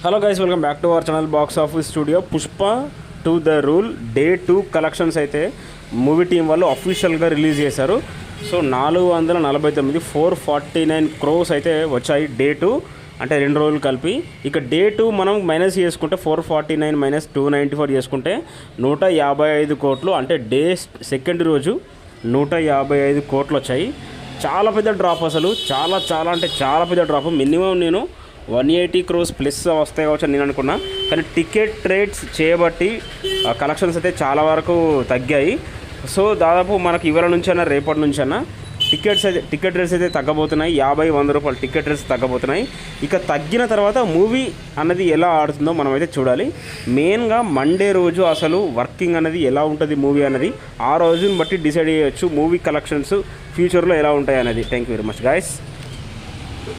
Hello guys, welcome back to our channel box office studio. Pushpa to the rule day 2 collections అయితే movie team వాళ్ళు అఫీషియల్గా release చేశారు. So 449 449 crores అయితే వచ్చాయి day 2, అంటే 2 రోజులు కలిపి. ఇక డే 2 మనం మైనస్ చేసుకుంటే 449 మైనస్ 294 చేసుకుంటే 155 కోట్లు, అంటే డే సెకండ్ రోజు 155 కోట్లు వచ్చాయి. చాలా పెద్ద డ్రాప్, అసలు చాలా అంటే చాలా పెద్ద డ్రాప్. మినిమం నేను 180 crores ప్లస్ వస్తాయి కావచ్చు నేను అనుకున్నా, కానీ టికెట్ రేట్స్ చేయబట్టి కలెక్షన్స్ అయితే చాలా వరకు తగ్గాయి. సో దాదాపు మనకు ఇవాళ నుంచైనా రేపటి నుంచైనా టికెట్ రేట్స్ అయితే తగ్గబోతున్నాయి. 50-100 రూపాయలు టికెట్ రేట్స్ తగ్గబోతున్నాయి. ఇక తగ్గిన తర్వాత మూవీ అన్నది ఎలా ఆడుతుందో మనం అయితే చూడాలి. మెయిన్గా మండే రోజు అసలు వర్కింగ్ అనేది ఎలా ఉంటుంది మూవీ అన్నది ఆ రోజుని బట్టి డిసైడ్ చేయొచ్చు మూవీ కలెక్షన్స్ ఫ్యూచర్లో ఎలా ఉంటాయి అనేది. Thank you very much guys.